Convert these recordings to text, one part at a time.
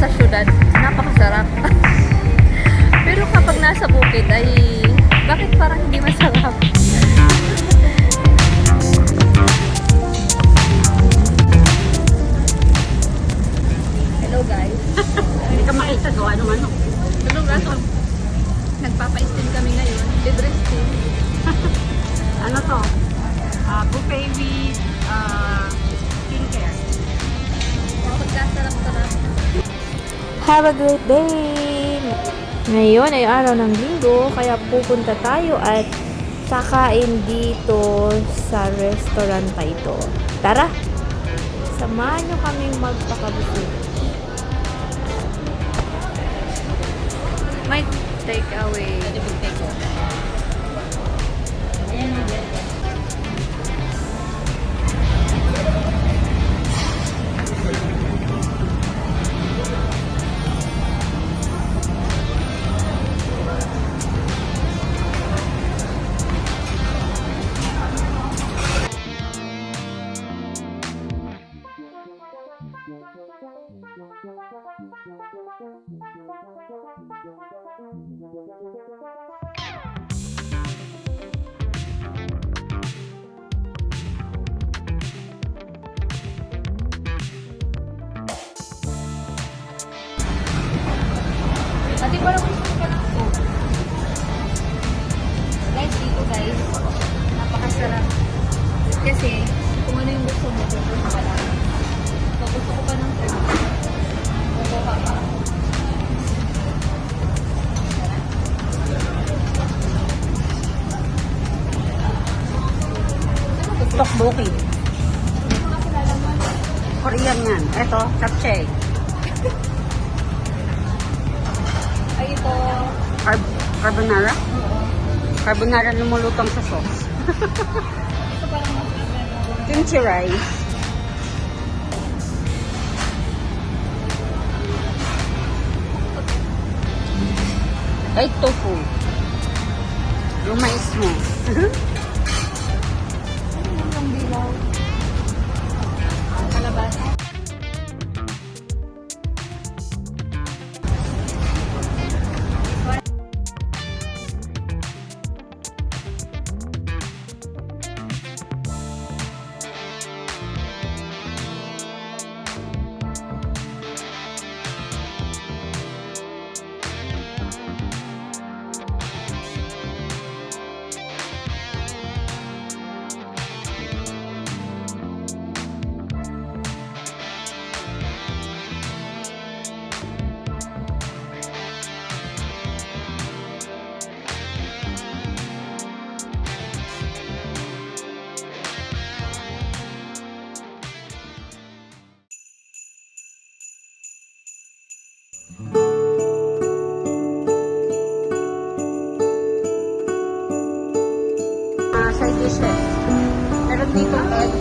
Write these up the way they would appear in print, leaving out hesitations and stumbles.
sa syudad, napakasarap. Pero kapag nasa bukid ay bakit parang hindi masarap? Hello guys. Hindi ka makita gawa ng ano. Hello guys. Nagpapa-steam kami ngayon. Libre steam. Ano to? Buffet with skincare. Pagkasarap-sarap. Have a great day! Ngayon ay araw ng linggo, kaya pupunta tayo at kakain dito sa restaurant na ito. Tara! Samahan nyo kaming magpakabusog. May take away. Ate, parang gusto ka ng soup. Guys, dito guys, napakasarap. Kasi, kung ano yung gusto mo, pupunta ka lang. So, gusto ko pa ng soup. Kukuha pa. Tteokbokki. Korean yan. Ito, japchae. Ay, ito. Carbonara? Carbonara lumulutang sa sauce. Ito parang mas Kimchi rice. Ay, tofu. Yung mais mo. ano yung bilaw? Kalabasa. Side dishes. Meron dito egg.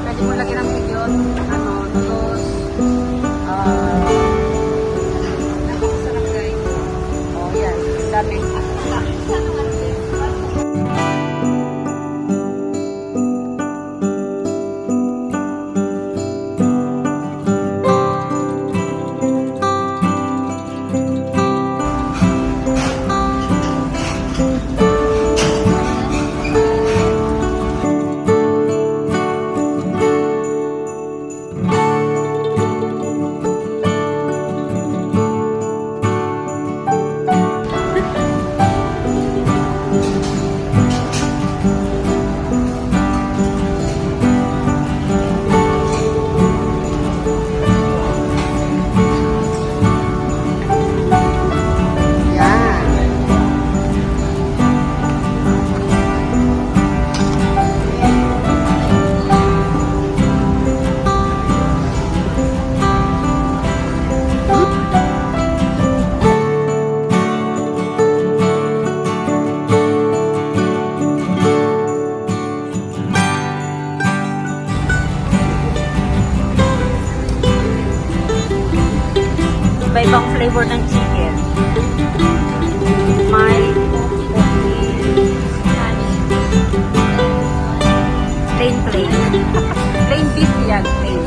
Pwede mo lagyan ng egg yun. Noodles. Napakasarap guys. Oh, yan. Dami. Iba-ibang flavor ng chicken. May plain. Plain beef yan. Plain.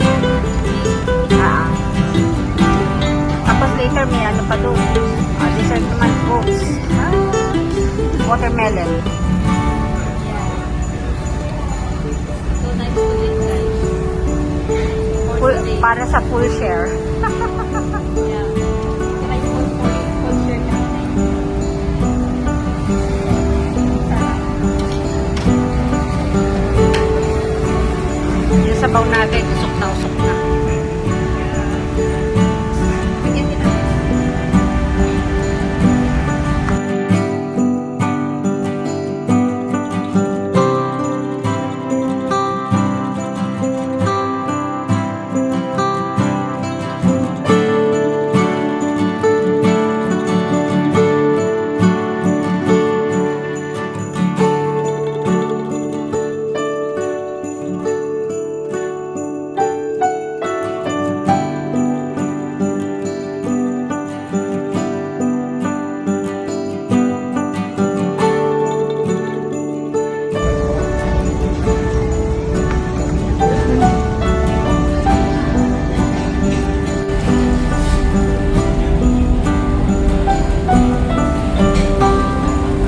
watermelon. So nice to eat, guys. Para sa full share. Yeah. Try full share ka na. Yung sabaw natin, usok na usok na. Bigyan kita.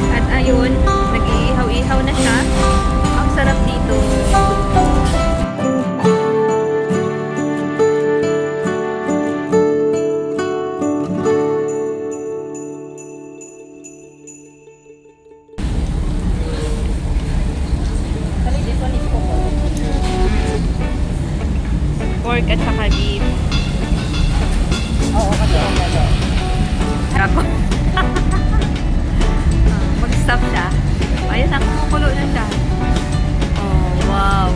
At ayun, nag-iihaw-ihaw na siya. Ang sarap dito. Pork at saka beef. Oo, kasi ang lalo. Ako. Mag-stop siya. Ayun na, kumukulo na siya. Oh, wow.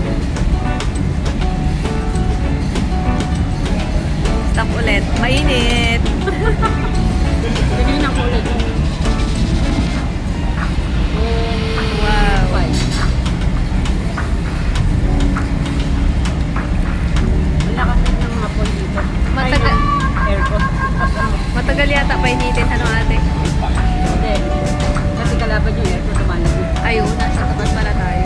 Stop ulit. Mainit. Ganyan ang kulay. Wow. Wala kasi ng mga pool dito. Matagal, Aircon. matagal yata painitin. Ano ate? Hindi. Kasi kalaban yung aircon lumalabas. Ayun, nasa tapat pala tayo.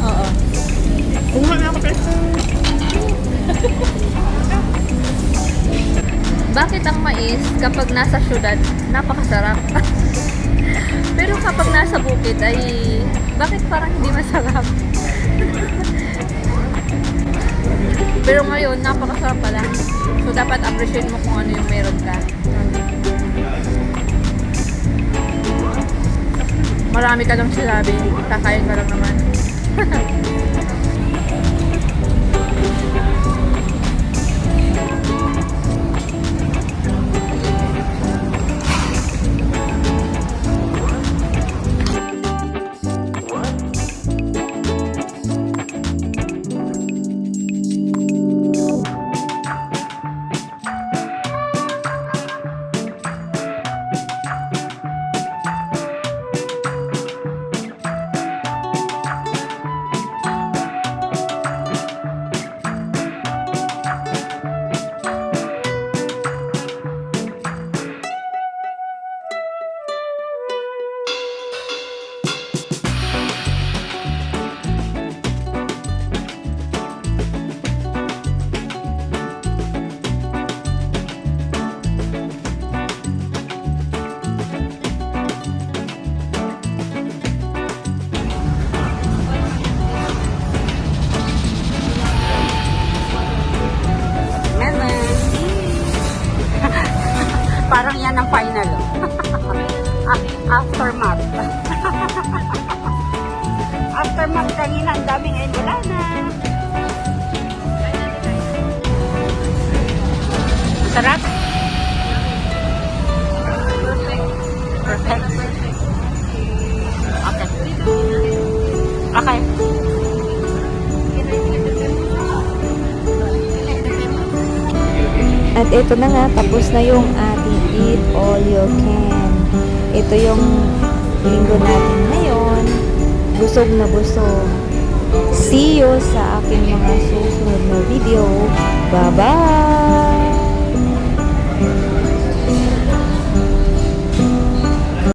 Oo. Kumuha na ako pala. Bakit ang mais kapag nasa syudad, napakasarap? Pero kapag nasa bukid ay bakit parang hindi masarap? Pero ngayon, napakasarap pala. So, dapat appreciate mo kung ano yung meron ka. Marami ka lang sinabi, kakain ka lang naman. Parang yan ang final. Aftermath. Aftermath kanina, ang dami ngayon wala na. Sarap? Perfect. Okay. Okay. At ito na nga, tapos na yung ating Eat All You Can. Ito yung linggo natin ngayon. Busog na busog. See you sa aking mga susunod na video. Bye-bye!